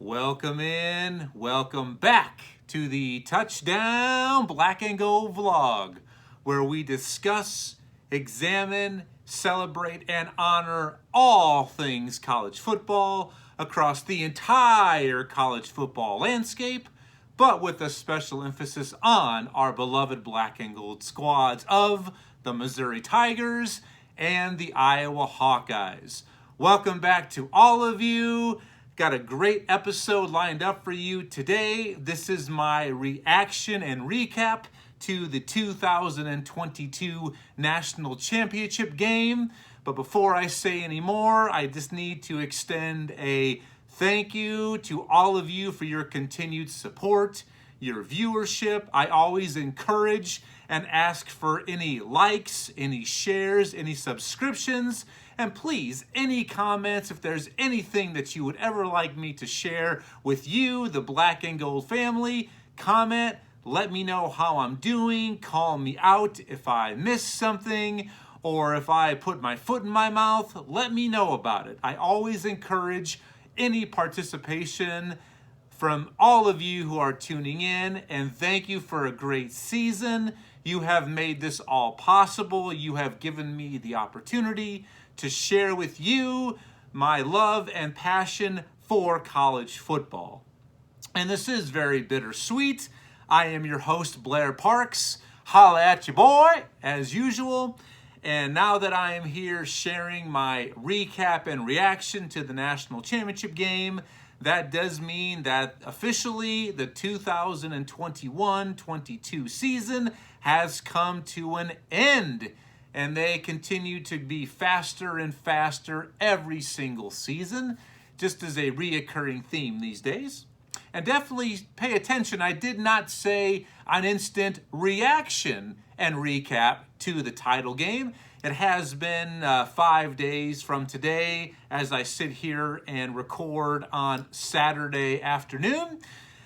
Welcome in, welcome back to the Touchdown Black and Gold vlog, where we discuss, examine, celebrate, and honor all things college football across the entire college football landscape, but with a special emphasis on our beloved black and gold squads of the Missouri Tigers and the Iowa Hawkeyes. Welcome back to all of you. Got a great episode lined up for you today. This is my reaction and recap to the 2022 National Championship game. But before I say any more, I just need to extend a thank you to all of you for your continued support, your viewership. I always encourage and ask for any likes, any shares, any subscriptions, and please, any comments, if there's anything that you would ever like me to share with you, the Black and Gold family, comment, let me know how I'm doing, call me out if I missed something, or if I put my foot in my mouth, let me know about it. I always encourage any participation from all of you who are tuning in, and thank you for a great season. You have made this all possible. You have given me the opportunity to share with you my love and passion for college football. And this is very bittersweet. I am your host, Blair Parks. Holla at you, boy, as usual. And now that I am here sharing my recap and reaction to the national championship game, that does mean that officially the 2021-22 season has come to an end. And they continue to be faster and faster every single season, just as a reoccurring theme these days. And definitely pay attention, I did not say an instant reaction and recap to the title game. It has been 5 days from today as I sit here and record on Saturday afternoon.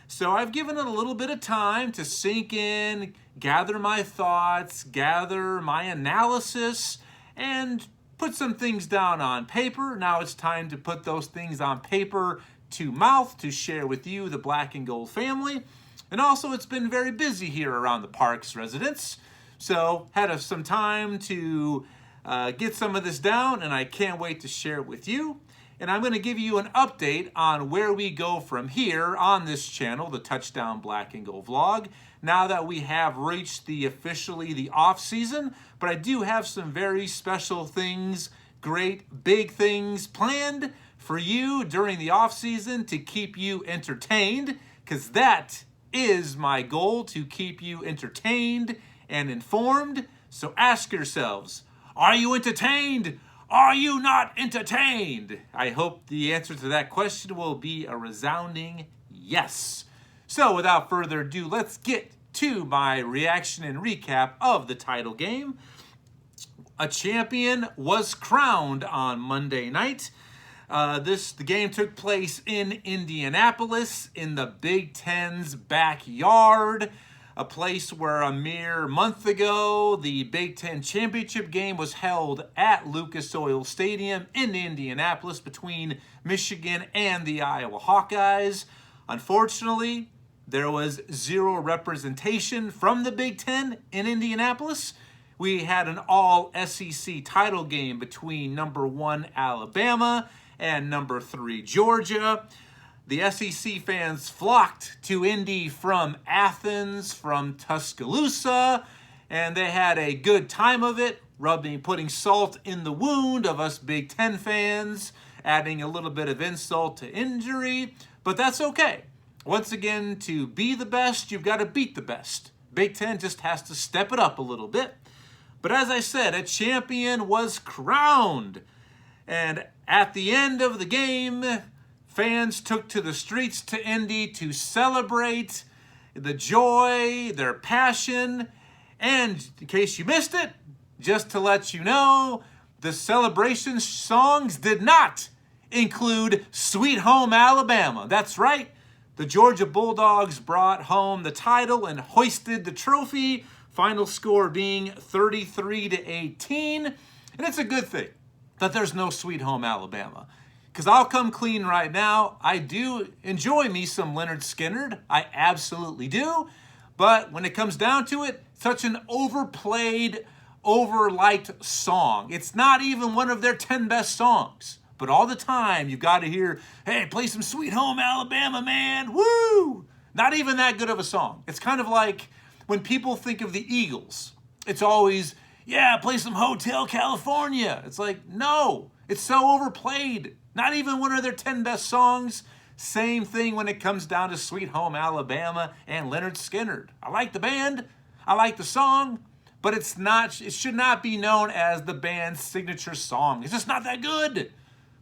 So I've given it a little bit of time to sink in, gather my thoughts, gather my analysis, and put some things down on paper. Now it's time to put those things on paper to mouth to share with you, the Black and Gold family. And also it's been very busy here around the Parks residence. So had some time to get some of this down, and I can't wait to share it with you. And I'm going to give you an update on where we go from here on this channel, the Touchdown Black and Gold vlog, now that we have reached officially the off season. But I do have some very special things, great big things planned for you during the off season to keep you entertained, because that is my goal, to keep you entertained and informed. So ask yourselves, are you entertained? Are you not entertained? I hope the answer to that question will be a resounding yes. So without further ado, let's get to my reaction and recap of the title game. A champion was crowned on Monday night. The game took place in Indianapolis in the Big Ten's backyard. A place where a mere month ago, the Big Ten championship game was held at Lucas Oil Stadium in Indianapolis between Michigan and the Iowa Hawkeyes. Unfortunately, there was zero representation from the Big Ten in Indianapolis. We had an all-SEC title game between number 1 Alabama and number 3 Georgia. The SEC fans flocked to Indy from Athens, from Tuscaloosa, and they had a good time of it, putting salt in the wound of us Big Ten fans, adding a little bit of insult to injury, but that's okay. Once again, to be the best, you've got to beat the best. Big Ten just has to step it up a little bit. But as I said, a champion was crowned, and at the end of the game, fans took to the streets to Indy to celebrate the joy, their passion, and in case you missed it, just to let you know, the celebration songs did not include Sweet Home Alabama. That's right, the Georgia Bulldogs brought home the title and hoisted the trophy, final score being 33-18, and it's a good thing that there's no Sweet Home Alabama. Because I'll come clean right now. I do enjoy me some Leonard Skinner. I absolutely do. But when it comes down to it, such an overplayed, overliked song. It's not even one of their 10 best songs. But all the time, you've got to hear, hey, play some Sweet Home Alabama, man. Woo! Not even that good of a song. It's kind of like when people think of the Eagles. It's always, yeah, play some Hotel California. It's like, no, it's so overplayed. Not even one of their 10 best songs. Same thing when it comes down to Sweet Home Alabama and Leonard Skinner. I like the band, I like the song, but it should not be known as the band's signature song. It's just not that good.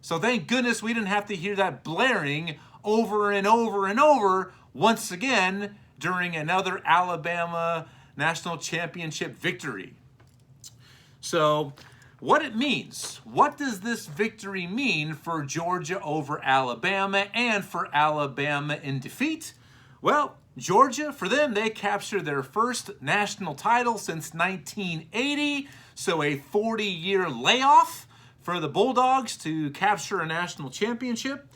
So thank goodness we didn't have to hear that blaring over and over and over once again during another Alabama national championship victory. So what it means, what does this victory mean for Georgia over Alabama and for Alabama in defeat? Well, Georgia, for them, they captured their first national title since 1980, so a 40-year layoff for the Bulldogs to capture a national championship.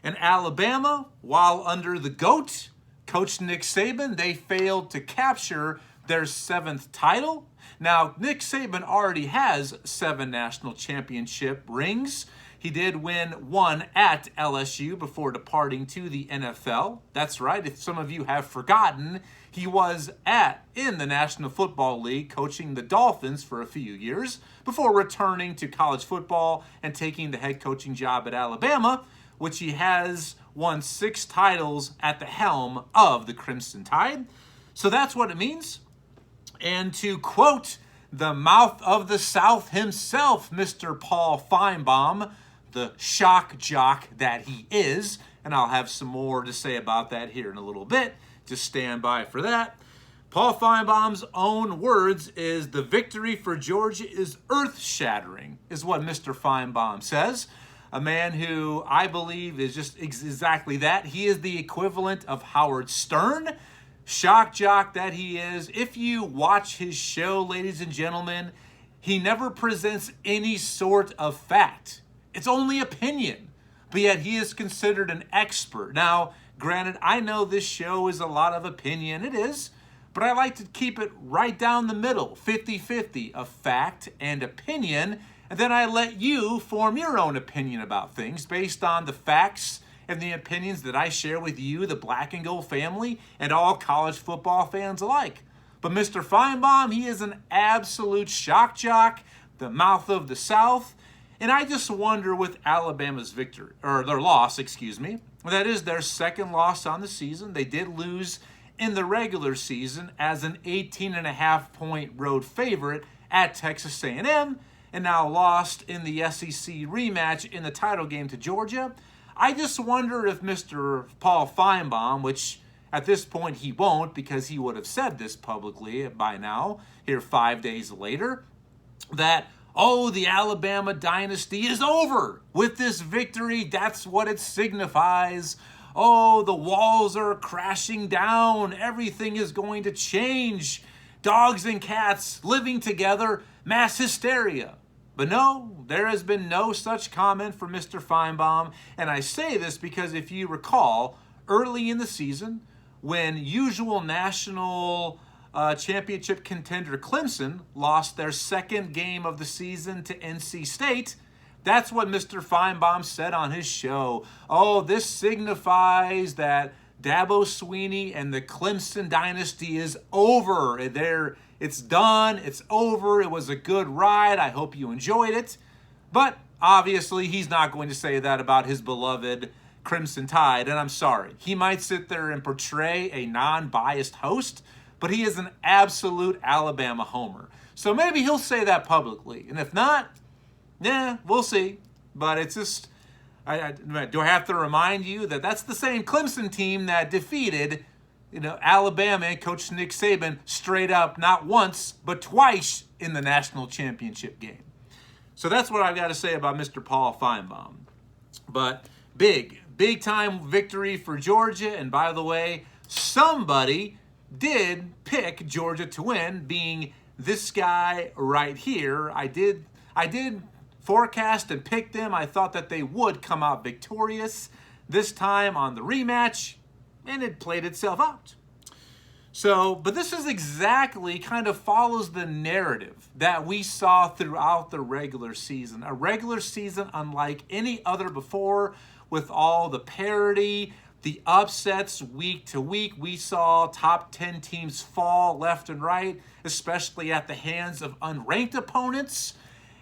And Alabama, while under the GOAT, Coach Nick Saban, they failed to capture their 7th title. Now, Nick Saban already has 7 national championship rings. He did win 1 at LSU before departing to the NFL. That's right, if some of you have forgotten, he was in the National Football League coaching the Dolphins for a few years before returning to college football and taking the head coaching job at Alabama, which he has won 6 titles at the helm of the Crimson Tide. So that's what it means. And to quote the mouth of the South himself, Mr. Paul Feinbaum, the shock jock that he is, and I'll have some more to say about that here in a little bit. Just stand by for that. Paul Feinbaum's own words is, the victory for Georgia is earth-shattering, is what Mr. Feinbaum says. A man who I believe is just exactly that. He is the equivalent of Howard Stern, shock jock that he is. If you watch his show, ladies and gentlemen, he never presents any sort of fact. It's only opinion, but yet he is considered an expert. Now, granted, I know this show is a lot of opinion. It is, but I like to keep it right down the middle, 50-50 of fact and opinion, and then I let you form your own opinion about things based on the facts and the opinions that I share with you, the Black and Gold family, and all college football fans alike. But Mr. Feinbaum, he is an absolute shock jock, the mouth of the South, and I just wonder with Alabama's victory, or their loss, that is their 2nd loss on the season. They did lose in the regular season as an 18.5-point road favorite at Texas A&M, and now lost in the SEC rematch in the title game to Georgia. I just wonder if Mr. Paul Feinbaum, which at this point he won't because he would have said this publicly by now, here 5 days later, that, oh, the Alabama dynasty is over with this victory. That's what it signifies. Oh, the walls are crashing down. Everything is going to change. Dogs and cats living together, mass hysteria. But no, there has been no such comment from Mr. Feinbaum. And I say this because if you recall, early in the season, when usual national championship contender Clemson lost their 2nd game of the season to NC State, that's what Mr. Feinbaum said on his show. Oh, this signifies that Dabo Swinney and the Clemson dynasty is over. It's done. It's over. It was a good ride. I hope you enjoyed it. But obviously, he's not going to say that about his beloved Crimson Tide. And I'm sorry. He might sit there and portray a non-biased host, but he is an absolute Alabama homer. So maybe he'll say that publicly. And if not, we'll see. But it's just, do I have to remind you that that's the same Clemson team that defeated Alabama and Coach Nick Saban straight up, not once, but twice in the national championship game. So that's what I've got to say about Mr. Paul Feinbaum. But big time victory for Georgia. And by the way, somebody did pick Georgia to win, being this guy right here. I did forecast and picked them. I thought that they would come out victorious this time on the rematch, and it played itself out. So, but this is exactly kind of follows the narrative that we saw throughout the regular season. A regular season unlike any other before, with all the parity, the upsets week to week. We saw top 10 teams fall left and right, especially at the hands of unranked opponents.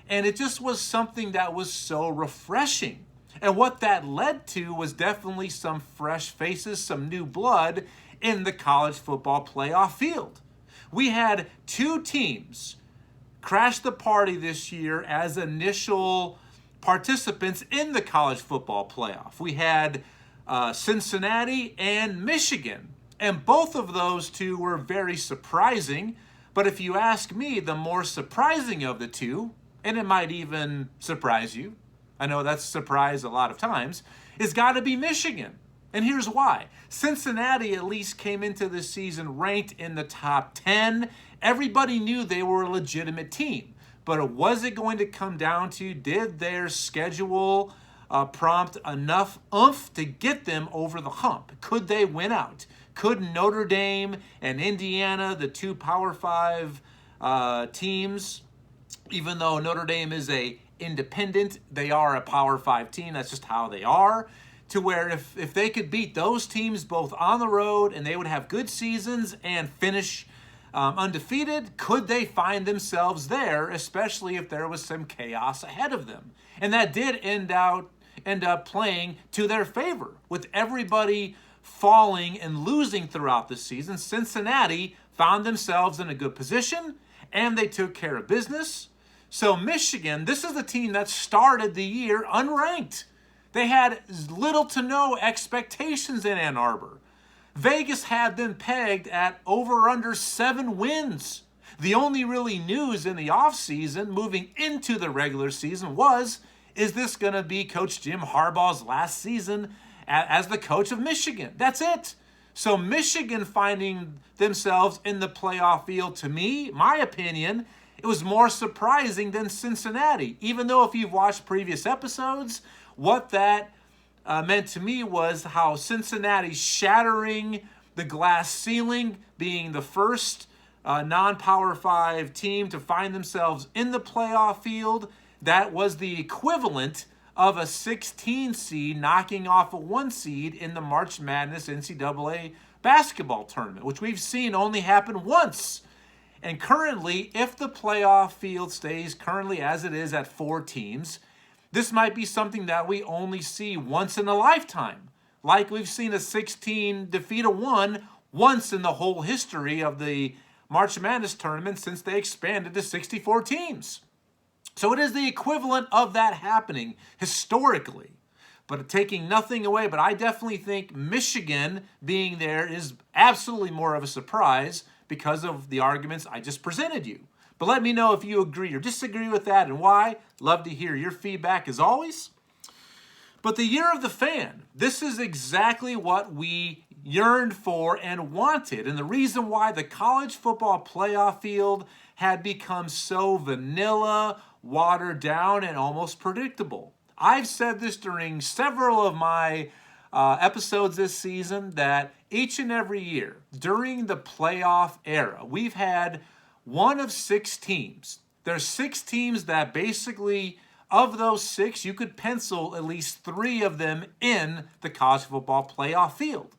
And it just was something that was so refreshing. And what that led to was definitely some fresh faces, some new blood in the college football playoff field. We had two teams crash the party this year as initial participants in the college football playoff. We had Cincinnati and Michigan, and both of those two were very surprising. But if you ask me, the more surprising of the two, and it might even surprise you, I know that's a surprise a lot of times, is got to be Michigan. And here's why. Cincinnati at least came into this season ranked in the top 10. Everybody knew they were a legitimate team. But was it going to come down to, did their schedule prompt enough oomph to get them over the hump? Could they win out? Could Notre Dame and Indiana, the two Power 5 teams, even though Notre Dame is a independent, they are a Power 5 team. That's just how they are. To where if they could beat those teams both on the road and they would have good seasons and finish undefeated, could they find themselves there, especially if there was some chaos ahead of them? And that did end up playing to their favor. With everybody falling and losing throughout the season, Cincinnati found themselves in a good position and they took care of business. So Michigan, this is the team that started the year unranked. They had little to no expectations in Ann Arbor. Vegas had them pegged at over or under 7 wins. The only really news in the offseason moving into the regular season was, is this going to be Coach Jim Harbaugh's last season as the coach of Michigan? That's it. So Michigan finding themselves in the playoff field, to me, my opinion, it was more surprising than Cincinnati. Even though if you've watched previous episodes, what that meant to me was how Cincinnati shattering the glass ceiling, being the first non-Power 5 team to find themselves in the playoff field. That was the equivalent of a 16 seed knocking off a 1 seed in the March Madness NCAA basketball tournament, which we've seen only happen once. And currently, if the playoff field stays currently as it is at 4 teams, this might be something that we only see once in a lifetime. Like we've seen a 16 defeat a 1 once in the whole history of the March Madness tournament since they expanded to 64 teams. So it is the equivalent of that happening historically. But taking nothing away, but I definitely think Michigan being there is absolutely more of a surprise because of the arguments I just presented you. But let me know if you agree or disagree with that and why. Love to hear your feedback as always. But the year of the fan, this is exactly what we yearned for and wanted. And the reason why the college football playoff field had become so vanilla, watered down, and almost predictable. I've said this during several of my episodes this season that each and every year during the playoff era, we've had one of 6 teams. There's 6 teams that basically, of those 6, you could pencil at least 3 of them in the college football playoff field.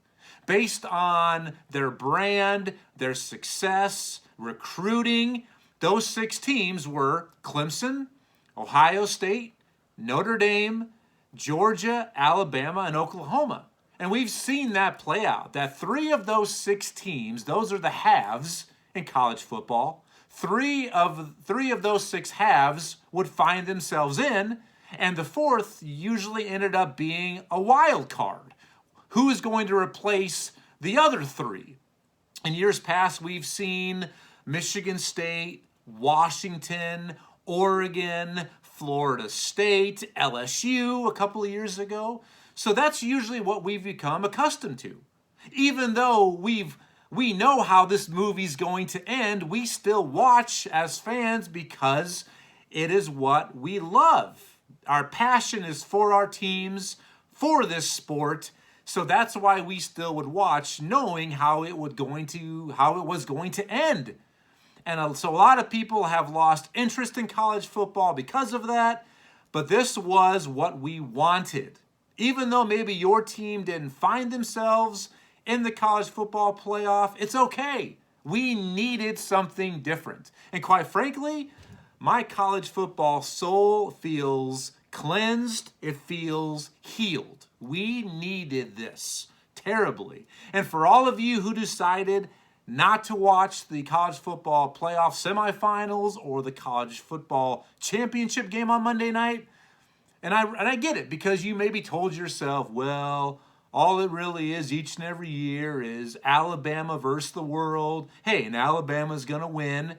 Based on their brand, their success, recruiting, those 6 teams were Clemson, Ohio State, Notre Dame, Georgia, Alabama, and Oklahoma. And we've seen that play out, that 3 of those 6 teams, those are the halves in college football. 3 of those 6 halves would find themselves in, and the 4th usually ended up being a wild card. Who is going to replace the other 3? In years past, we've seen Michigan State, Washington, Oregon, Florida State, LSU a couple of years ago. So that's usually what we've become accustomed to. Even though we know how this movie's going to end, we still watch as fans because It is what we love. Our passion is for our teams, for this sport. So that's why we still would watch, knowing how it was going to end. And so a lot of people have lost interest in college football because of that. But this was what we wanted. Even though maybe your team didn't find themselves in the college football playoff, it's okay. We needed something different. And quite frankly, my college football soul feels cleansed. It feels healed. We needed this terribly. And for all of you who decided not to watch the college football playoff semifinals or the college football championship game on Monday night, and I get it, because you maybe told yourself, well, all it really is each and every year is Alabama versus the world. Hey, and Alabama's going to win.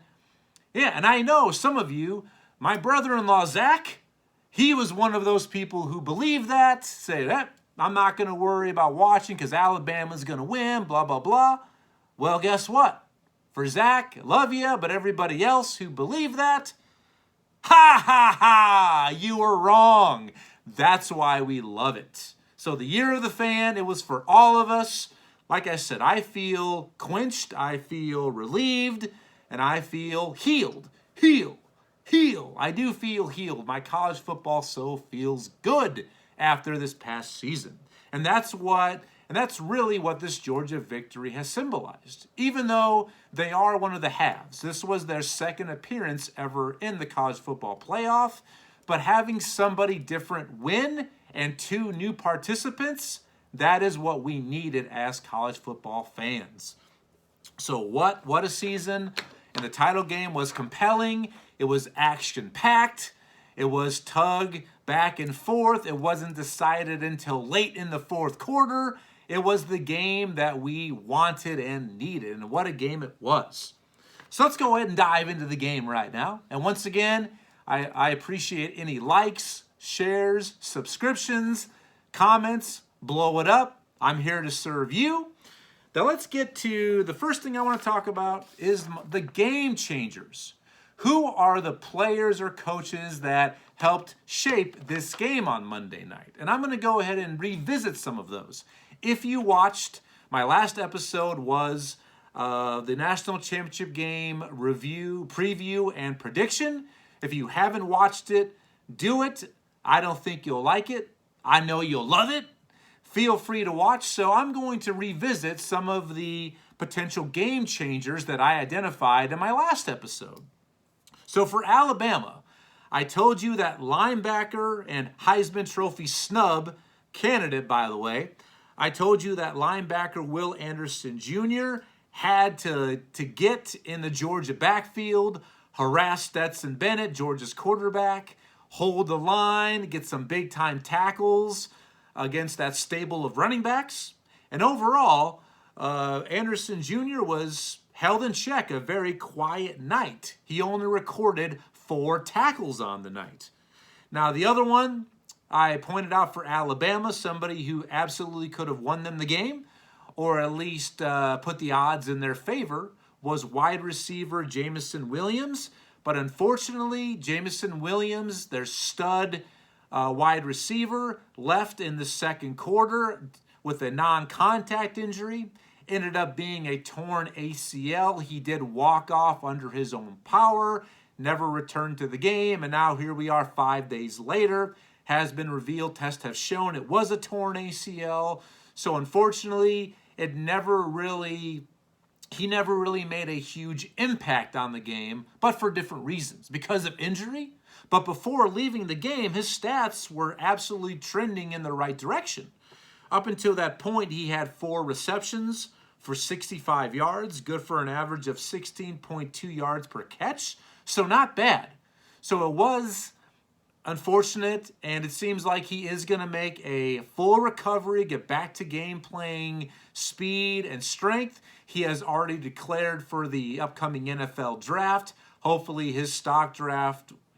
Yeah, and I know some of you, my brother-in-law, Zach, he was one of those people who believe that, say that, I'm not going to worry about watching because Alabama's going to win, blah, blah, blah. Well, guess what? For Zach, love you, but everybody else who believed that, ha, ha, ha, you were wrong. That's why we love it. So the year of the fan, it was for all of us. Like I said, I feel quenched, I feel relieved, and I feel healed. Heal. I do feel healed. My college football soul feels good after this past season. And that's really what this Georgia victory has symbolized. Even though they are one of the halves, this was their second appearance ever in the college football playoff, but having somebody different win and 2 new participants, that is what we needed as college football fans. So what a season. And the title game was compelling. It was action-packed. It was tug back and forth. It wasn't decided until late in the fourth quarter. It was the game that we wanted and needed. And what a game it was. So let's go ahead and dive into the game right now. And once again, I appreciate any likes, shares, subscriptions, comments. Blow it up. I'm here to serve you. Now let's get to the first thing I want to talk about is the game changers. Who are the players or coaches that helped shape this game on Monday night? And I'm going to go ahead and revisit some of those. If you watched, my last episode was the national championship game review, preview, and prediction. If you haven't watched it, do it. I don't think you'll like it. I know you'll love it. Feel free to watch. So I'm going to revisit some of the potential game changers that I identified in my last episode. So for Alabama, I told you that linebacker and Heisman Trophy snub candidate, by the way, I told you that linebacker Will Anderson Jr. had to get in the Georgia backfield, harass Stetson Bennett, Georgia's quarterback, hold the line, get some big-time tackles against that stable of running backs. And overall, Anderson Jr. was held in check, a very quiet night. He only recorded 4 tackles on the night. Now, the other one I pointed out for Alabama, somebody who absolutely could have won them the game, or at least put the odds in their favor, was wide receiver Jameson Williams. But unfortunately, Jameson Williams, their stud wide receiver, left in the second quarter with a non-contact injury. Ended up being a torn ACL. He did walk off under his own power, never returned to the game, and now here we are 5 days later. Has been revealed, tests have shown it was a torn ACL. So unfortunately, he never really made a huge impact on the game, but for different reasons. Because of injury, but before leaving the game, his stats were absolutely trending in the right direction. Up until that point, he had 4 receptions for 65 yards, good for an average of 16.2 yards per catch. So not bad. So it was unfortunate, and it seems like he is going to make a full recovery, get back to game playing speed and strength. He has already declared for the upcoming NFL draft. Hopefully his stock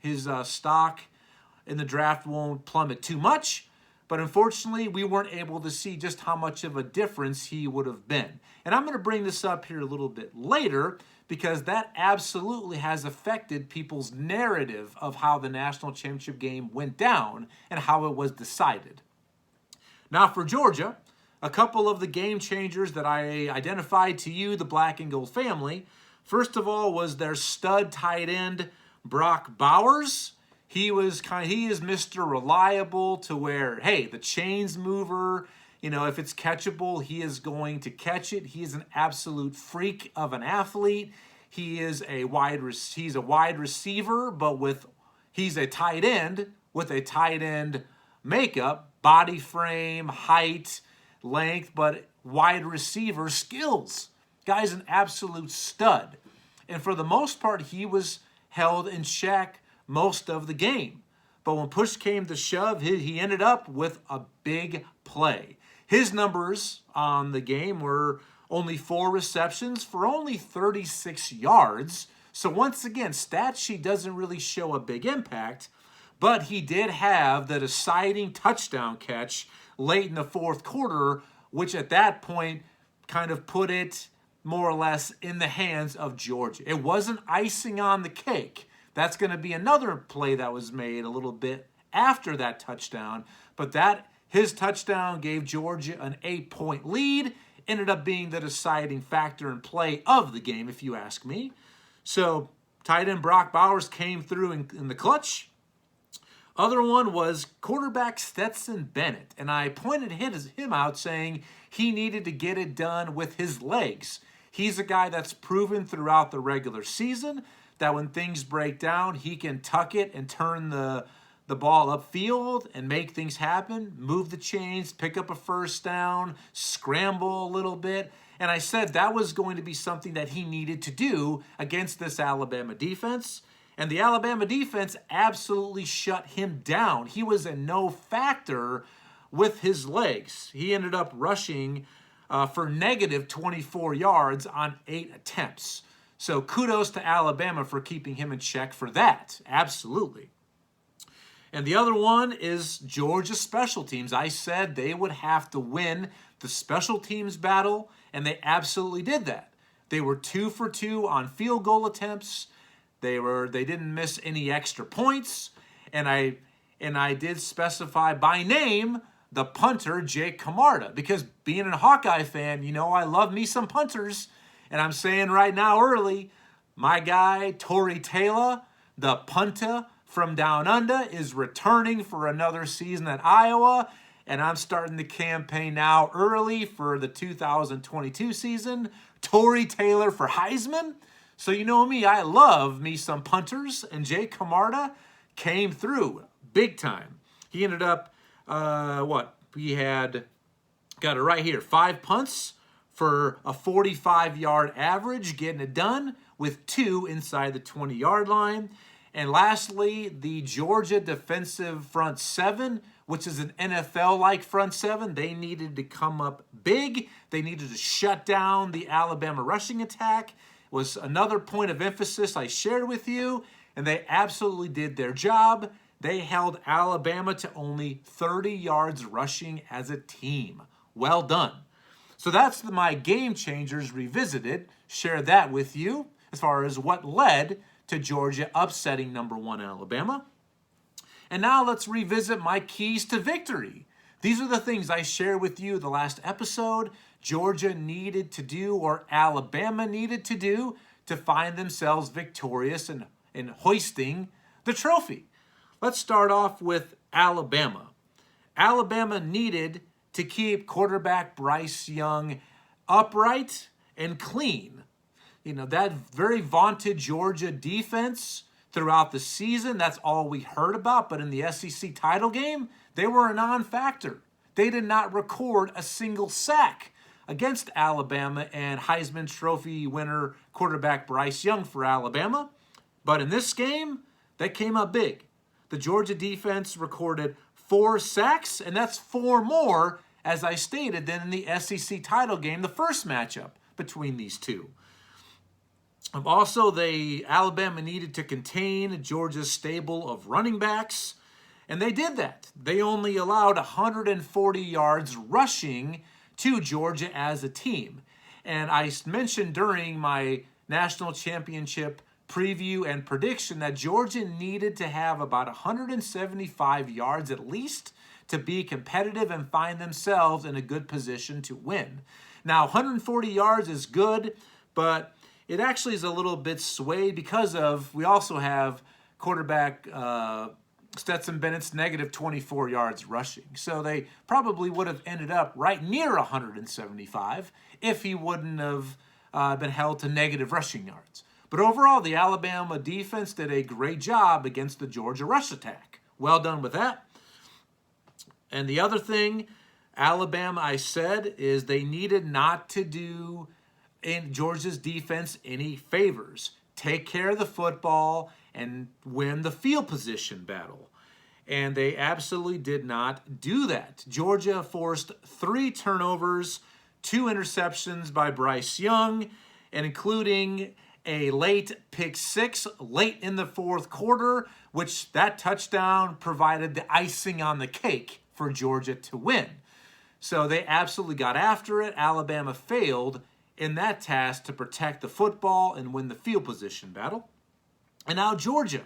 in the draft won't plummet too much. But unfortunately, we weren't able to see just how much of a difference he would have been. And I'm going to bring this up here a little bit later because that absolutely has affected people's narrative of how the national championship game went down and how it was decided. Now for Georgia, a couple of the game changers that I identified to you, the black and gold family, first of all was their stud tight end, Brock Bowers. He is Mr. Reliable to where, hey, the chains mover, if it's catchable, he is going to catch it. He is an absolute freak of an athlete. He's a wide receiver, but he's a tight end with a tight end makeup, body frame, height, length, but wide receiver skills. Guy's an absolute stud. And for the most part, he was held in check most of the game. But when push came to shove, he ended up with a big play. His numbers on the game were only 4 receptions for only 36 yards. So once again, stat sheet doesn't really show a big impact, but he did have the deciding touchdown catch late in the fourth quarter, which at that point kind of put it more or less in the hands of Georgia. It wasn't icing on the cake. That's going to be another play that was made a little bit after that touchdown. But his touchdown gave Georgia an 8-point lead. Ended up being the deciding factor and play of the game, if you ask me. So tight end Brock Bowers came through in the clutch. Other one was quarterback Stetson Bennett. And I pointed him out saying he needed to get it done with his legs. He's a guy that's proven throughout the regular season that when things break down, he can tuck it and turn the ball upfield and make things happen, move the chains, pick up a first down, scramble a little bit. And I said that was going to be something that he needed to do against this Alabama defense. And the Alabama defense absolutely shut him down. He was a no factor with his legs. He ended up rushing for negative 24 yards on 8 attempts. So kudos to Alabama for keeping him in check for that. Absolutely. And the other one is Georgia special teams. I said they would have to win the special teams battle, and they absolutely did that. They were 2 for 2 on field goal attempts. They didn't miss any extra points, and I did specify by name the punter Jake Camarda, because being a Hawkeye fan, I love me some punters. And I'm saying right now early, my guy, Tory Taylor, the punter from Down Under, is returning for another season at Iowa. And I'm starting the campaign now early for the 2022 season. Tory Taylor for Heisman. So you know me, I love me some punters. And Jay Camarda came through big time. He ended up, he had, got it right here, 5 punts for a 45-yard average, getting it done with 2 inside the 20-yard line. And lastly, the Georgia defensive front 7, which is an NFL-like front 7, they needed to come up big. They needed to shut down the Alabama rushing attack. Was another point of emphasis I shared with you, and they absolutely did their job. They held Alabama to only 30 yards rushing as a team. Well done. So that's my game changers revisited. Share that with you as far as what led to Georgia upsetting number 1 Alabama. And now let's revisit my keys to victory. These are the things I shared with you the last episode Georgia needed to do, or Alabama needed to do, to find themselves victorious and hoisting the trophy. Let's start off with Alabama. Alabama needed to keep quarterback Bryce Young upright and clean. That very vaunted Georgia defense throughout the season, that's all we heard about. But in the SEC title game, they were a non-factor. They did not record a single sack against Alabama and Heisman Trophy winner quarterback Bryce Young for Alabama. But in this game, they came up big. The Georgia defense recorded 4 sacks, and that's 4 more, as I stated, than in the SEC title game, the first matchup between these two. Also, Alabama needed to contain Georgia's stable of running backs, And they did that. They only allowed 140 yards rushing to Georgia as a team. And I mentioned during my national championship preview and prediction that Georgia needed to have about 175 yards at least to be competitive and find themselves in a good position to win. Now, 140 yards is good, but it actually is a little bit swayed because we also have quarterback Stetson Bennett's negative 24 yards rushing. So they probably would have ended up right near 175 if he wouldn't have been held to negative rushing yards. But overall, the Alabama defense did a great job against the Georgia rush attack. Well done with that. And the other thing, Alabama, I said, is they needed not to do in Georgia's defense any favors. Take care of the football and win the field position battle. And they absolutely did not do that. Georgia forced 3 turnovers, 2 interceptions by Bryce Young, and including a late pick 6 late in the 4th quarter, which that touchdown provided the icing on the cake for Georgia to win. So they absolutely got after it. Alabama failed in that task to protect the football and win the field position battle. And now Georgia.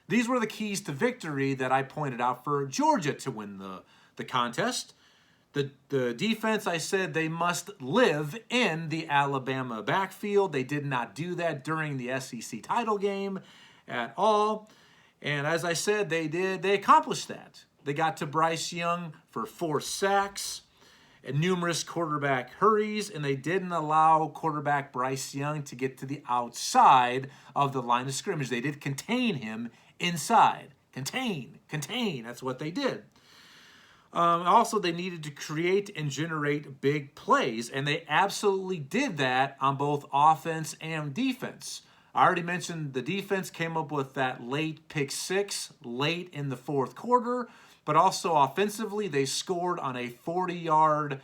These were the keys to victory that I pointed out for Georgia to win the contest. The defense, I said they must live in the Alabama backfield. They did not do that during the SEC title game at all. And as I said, they accomplished that. They got to Bryce Young for 4 sacks and numerous quarterback hurries, and they didn't allow quarterback Bryce Young to get to the outside of the line of scrimmage. They did contain him inside. Contain. That's what they did. Also, they needed to create and generate big plays, and they absolutely did that on both offense and defense. I already mentioned the defense came up with that late pick 6 late in the 4th quarter, but also offensively, they scored on a 40-yard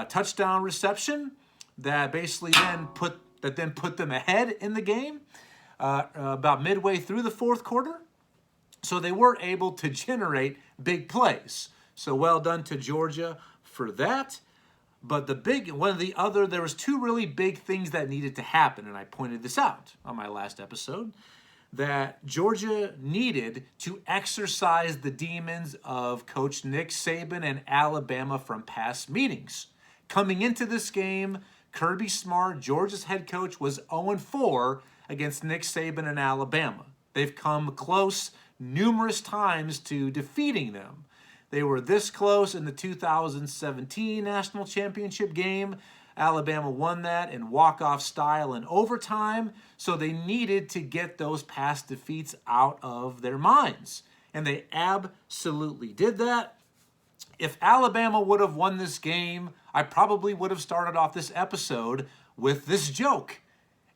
touchdown reception that basically then put them ahead in the game about midway through the 4th quarter. So they were able to generate big plays. So well done to Georgia for that. But there was 2 really big things that needed to happen, and I pointed this out on my last episode, that Georgia needed to exorcise the demons of Coach Nick Saban and Alabama from past meetings. Coming into this game, Kirby Smart, Georgia's head coach, was 0-4 against Nick Saban and Alabama. They've come close numerous times to defeating them. They were this close in the 2017 National Championship game. Alabama won that in walk-off style in overtime, so they needed to get those past defeats out of their minds. And they absolutely did that. If Alabama would have won this game, I probably would have started off this episode with this joke.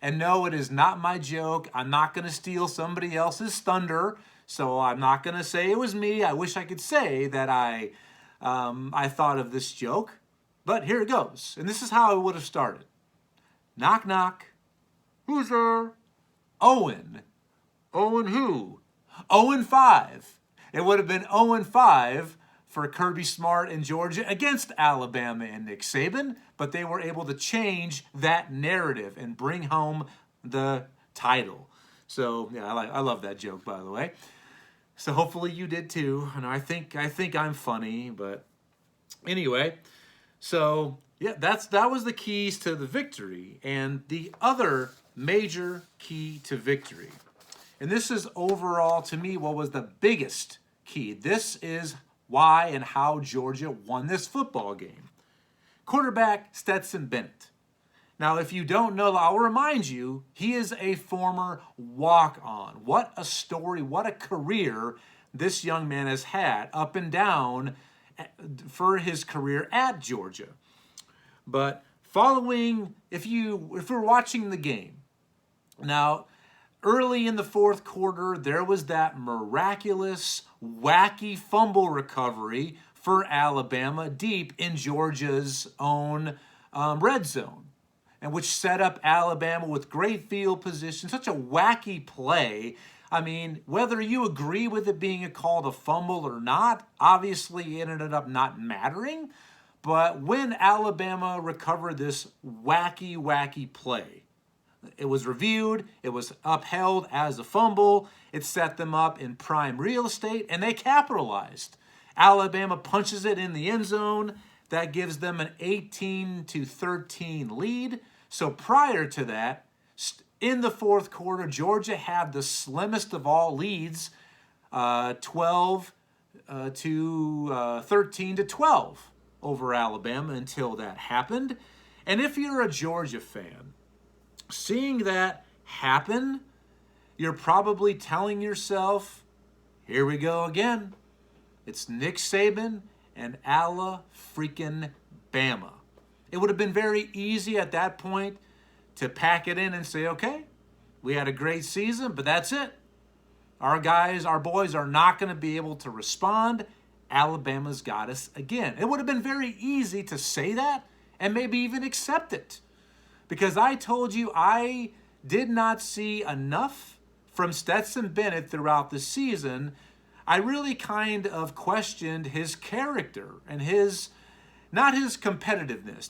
And no, it is not my joke. I'm not going to steal somebody else's thunder, so I'm not going to say it was me. I wish I could say that I thought of this joke. But here it goes. And this is how it would have started. Knock, knock. Who's there? Owen. Owen who? 0-5. It would have been 0-5 for Kirby Smart and Georgia against Alabama and Nick Saban, but they were able to change that narrative and bring home the title. So, yeah, I love that joke, by the way. So hopefully you did too. And I think I'm funny, but anyway. So, yeah, that was the keys to the victory. And the other major key to victory, and this is overall, to me, what was the biggest key. This is why and how Georgia won this football game. Quarterback Stetson Bennett. Now, if you don't know, I'll remind you, he is a former walk-on. What a story, what a career this young man has had up and down for his career at Georgia. But following, if we're watching the game, now early in the 4th quarter, there was that miraculous, wacky fumble recovery for Alabama deep in Georgia's own red zone, and which set up Alabama with great field position. Such a wacky play. I mean, whether you agree with it being called a fumble or not, obviously it ended up not mattering. But when Alabama recovered this wacky play, it was reviewed, it was upheld as a fumble, it set them up in prime real estate, and they capitalized. Alabama punches it in the end zone. That gives them an 18-13 lead. So prior to that, in the fourth quarter, Georgia had the slimmest of all leads, 12 to 13 to 12 over Alabama until that happened. And if you're a Georgia fan, seeing that happen, you're probably telling yourself, here we go again. It's Nick Saban and freaking Bama. It would have been very easy at that point to pack it in and say, okay, we had a great season, but that's it. Our guys, our boys are not going to be able to respond. Alabama's got us again. It would have been very easy to say that and maybe even accept it. Because I told you I did not see enough from Stetson Bennett throughout the season. I really kind of questioned his character and not his competitiveness.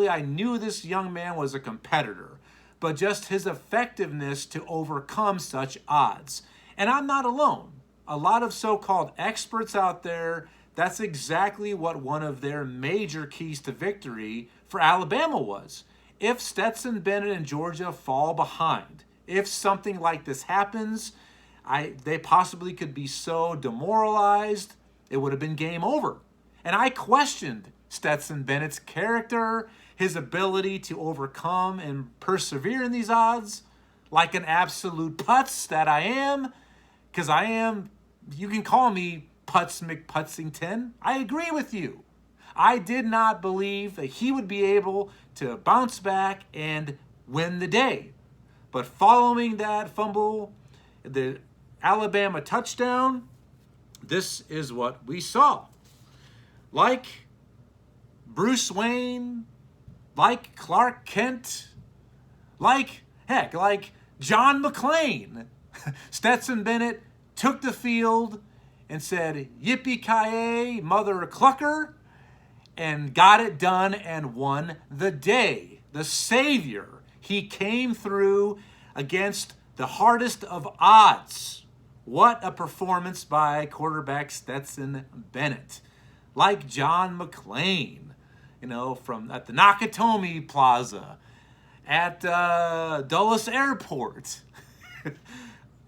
I knew this young man was a competitor, but just his effectiveness to overcome such odds. And I'm not alone. A lot of so-called experts out there, that's exactly what one of their major keys to victory for Alabama was. If Stetson Bennett and Georgia fall behind, if something like this happens, they possibly could be so demoralized, it would have been game over. And I questioned Stetson Bennett's character, his ability to overcome and persevere in these odds, like an absolute putz that I am, because you can call me Putz McPutzington. I agree with you. I did not believe that he would be able to bounce back and win the day. But following that fumble, the Alabama touchdown, this is what we saw. Like Bruce Wayne, like Clark Kent, like John McClane, Stetson Bennett took the field and said, yippee-ki-yay, mother clucker, and got it done and won the day. The Savior, he came through against the hardest of odds. What a performance by quarterback Stetson Bennett. Like John McClane, from at the Nakatomi Plaza, at Dulles Airport,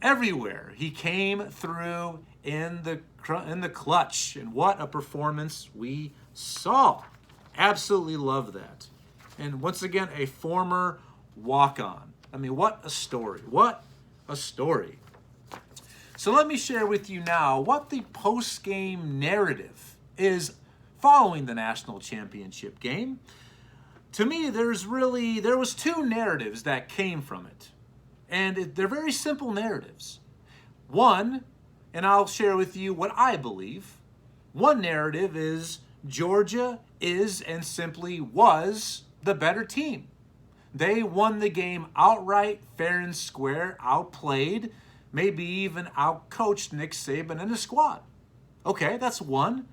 everywhere. He came through in the clutch, and what a performance we saw. Absolutely love that. And once again, a former walk-on. I mean, what a story. What a story. So let me share with you now what the post-game narrative is following the national championship game. To me, there was two narratives that came from it. And they're very simple narratives. One, and I'll share with you what I believe. One narrative is Georgia is and simply was the better team. They won the game outright, fair and square, outplayed, maybe even outcoached Nick Saban and his squad. Okay, that's one.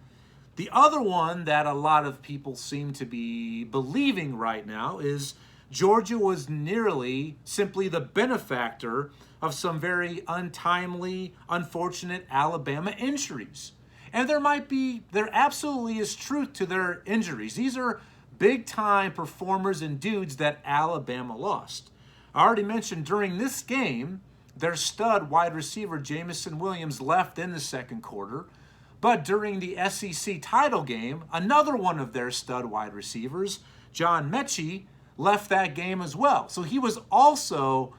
The other one that a lot of people seem to be believing right now is Georgia was nearly simply the benefactor of some very untimely, unfortunate Alabama injuries. And there absolutely is truth to their injuries. These are big-time performers and dudes that Alabama lost. I already mentioned during this game, their stud wide receiver Jamison Williams left in the second quarter. But during the SEC title game, another one of their stud wide receivers, John Mechie, left that game as well. So he was also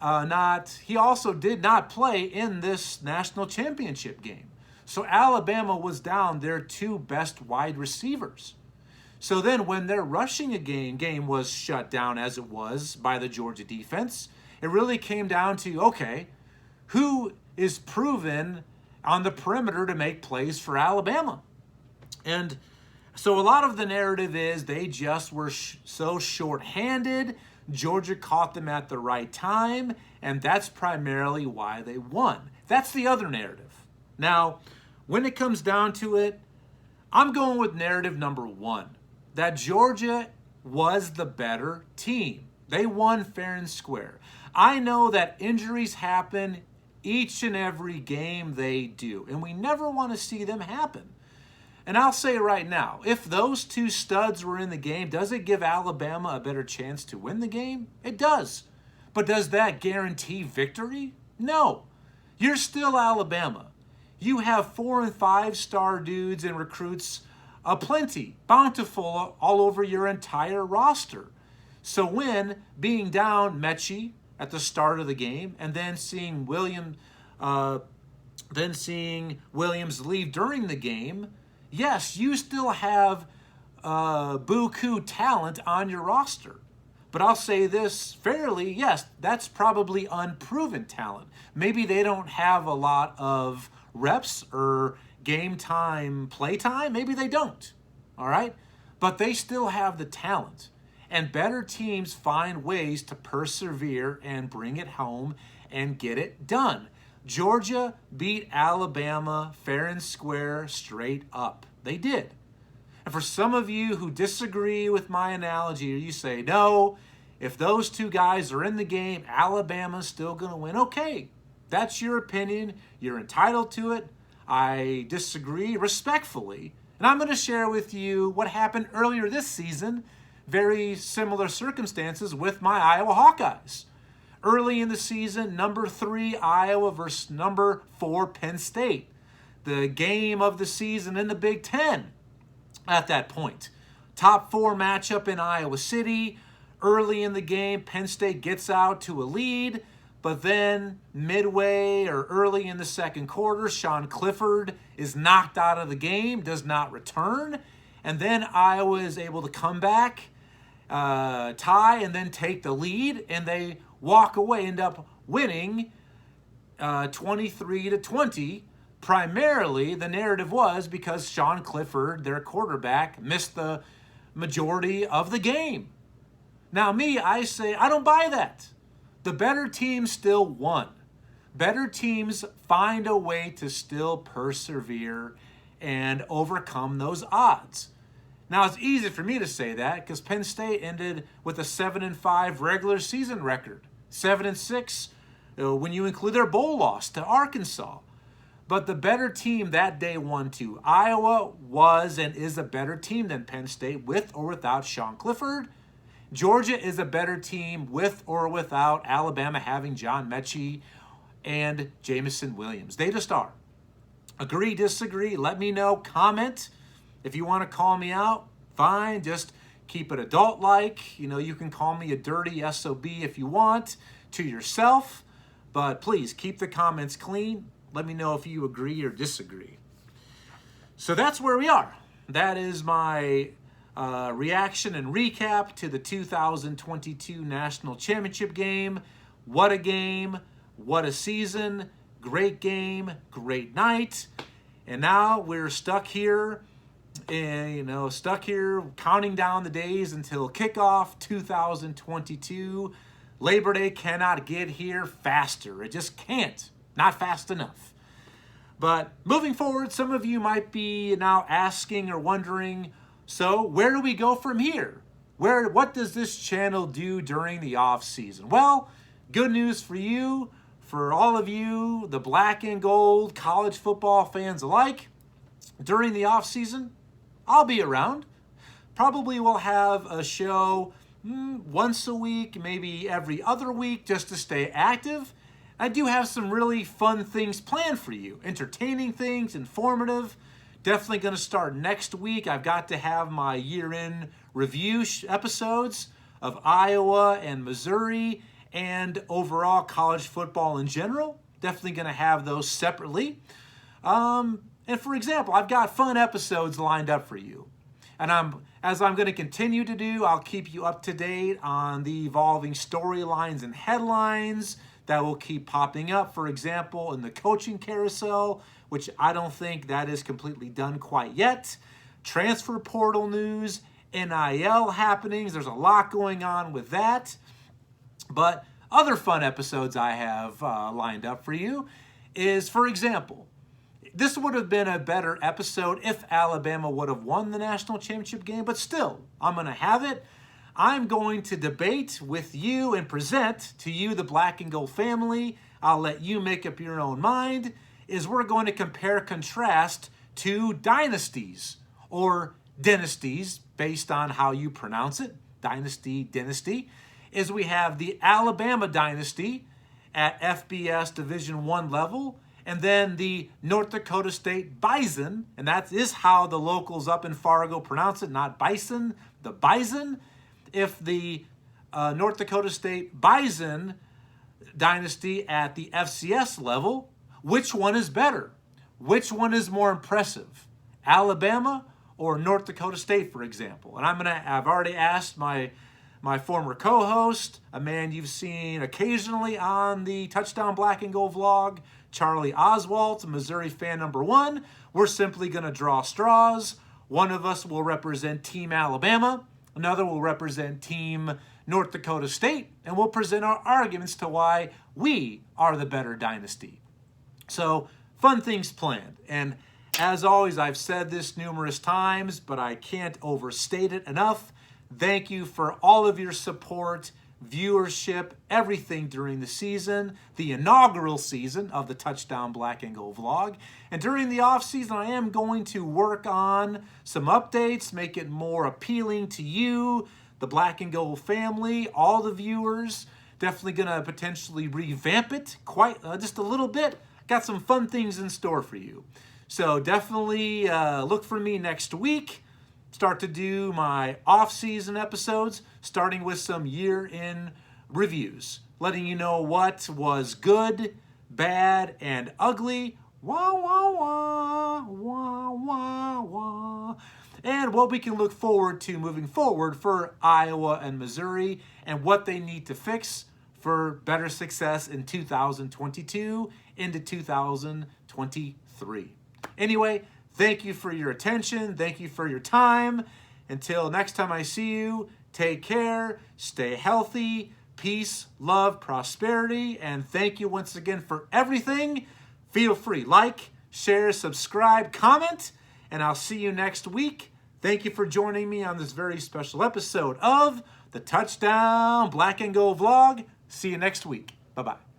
did not play in this national championship game. So Alabama was down their two best wide receivers. So then when their rushing game was shut down as it was by the Georgia defense, it really came down to, okay, who is proven on the perimeter to make plays for Alabama? And So a lot of the narrative is they just were so short-handed. Georgia caught them at the right time, and that's primarily why they won. That's the other narrative. Now, when it comes down to it, I'm going with narrative number one, that Georgia was the better team. They won fair and square. I know that injuries happen each and every game they do, and we never want to see them happen. And I'll say right now, if those two studs were in the game, does it give Alabama a better chance to win the game? It does. But does that guarantee victory? No. You're still Alabama. You have 4 and 5 star dudes and recruits aplenty, bountiful all over your entire roster. So when being down Mechie at the start of the game and then seeing Williams leave during the game, yes, you still have buku talent on your roster. But I'll say this fairly, yes, that's probably unproven talent. Maybe they don't have a lot of reps or game time, play time. Maybe they don't, all right? But they still have the talent. And better teams find ways to persevere and bring it home and get it done. Georgia beat Alabama fair and square, straight up. They did. And for some of you who disagree with my analogy, or you say, no, if those two guys are in the game, Alabama's still going to win. Okay, that's your opinion. You're entitled to it. I disagree respectfully. And I'm going to share with you what happened earlier this season, very similar circumstances with my Iowa Hawkeyes. Early in the season, number 3 Iowa versus number 4 Penn State. The game of the season in the Big Ten at that point. Top 4 matchup in Iowa City. Early in the game, Penn State gets out to a lead, but then midway or early in the second quarter, Sean Clifford is knocked out of the game, does not return, and then Iowa is able to come back, tie, and then take the lead, and they walk away, end up winning 23-20. Primarily, the narrative was because Sean Clifford, their quarterback, missed the majority of the game. Now me, I say, I don't buy that. The better team still won. Better teams find a way to still persevere and overcome those odds. Now, it's easy for me to say that because Penn State ended with a 7-5 regular season record. 7-6 when you include their bowl loss to Arkansas. But the better team that day won too. Iowa was and is a better team than Penn State with or without Sean Clifford. Georgia is a better team with or without Alabama having John Mechie and Jamison Williams. They just are. Agree, disagree, let me know, comment. If you want to call me out, fine, just keep it adult-like. You know, you can call me a dirty SOB if you want to yourself, but please keep the comments clean. Let me know if you agree or disagree. So that's where we are. That is my reaction and recap to the 2022 National Championship game. What a game. What a season. Great game. Great night. And now we're stuck here, counting down the days until kickoff 2022. Labor Day cannot get here faster. It just can't. Not fast enough. But moving forward, some of you might be now asking or wondering, so where do we go from here? What does this channel do during the off season? Well, good news for you, for all of you, the black and gold college football fans alike. During the off season, I'll be around. Probably will have a show once a week, maybe every other week, just to stay active. I do have some really fun things planned for you. Entertaining things, informative. Definitely going to start next week. I've got to have my year-end review episodes of Iowa and Missouri and overall college football in general. Definitely going to have those separately. And for example, I've got fun episodes lined up for you. And as I'm going to continue to do, I'll keep you up to date on the evolving storylines and headlines that will keep popping up. For example, in the coaching carousel, which I don't think that is completely done quite yet. transfer portal news, NIL happenings. There's a lot going on with that. But other fun episodes I have lined up for you is, for example, this would have been a better episode if Alabama would have won the national championship game, but still, I'm going to have it. I'm going to debate with you and present to you, the Black and Gold family. I'll let you make up your own mind. Is we're going to compare contrast two dynasties or dynasties based on how you pronounce it. Dynasty. Is we have the Alabama dynasty at FBS Division I level, and then the North Dakota State Bison, and that is how the locals up in Fargo pronounce it, not bison, the Bison. If the North Dakota State Bison dynasty at the FCS level, which one is better? Which one is more impressive? Alabama or North Dakota State, for example? And I've already asked my former co-host, a man you've seen occasionally on the Touchdown Black and Gold vlog, Charlie Oswalt, Missouri fan number 1. We're simply going to draw straws. One of us will represent Team Alabama. Another will represent Team North Dakota State. And we'll present our arguments to why we are the better dynasty. So, fun things planned. And as always, I've said this numerous times, but I can't overstate it enough. Thank you for all of your support, viewership, everything during the season, the inaugural season of the Touchdown Black and Gold vlog. And during the off season, I am going to work on some updates, make it more appealing to you, the Black and Gold family, all the viewers. Definitely going to potentially revamp it quite just a little bit. Got some fun things in store for you. So definitely look for me next week. Start to do my off-season episodes, starting with some year-in reviews, letting you know what was good, bad, and ugly. Wah, wah, wah, wah, wah, wah. And what we can look forward to moving forward for Iowa and Missouri and what they need to fix for better success in 2022 into 2023. Anyway, thank you for your attention. Thank you for your time. Until next time I see you, take care, stay healthy, peace, love, prosperity, and thank you once again for everything. Feel free, like, share, subscribe, comment, and I'll see you next week. Thank you for joining me on this very special episode of the Touchdown Black and Gold vlog. See you next week. Bye-bye.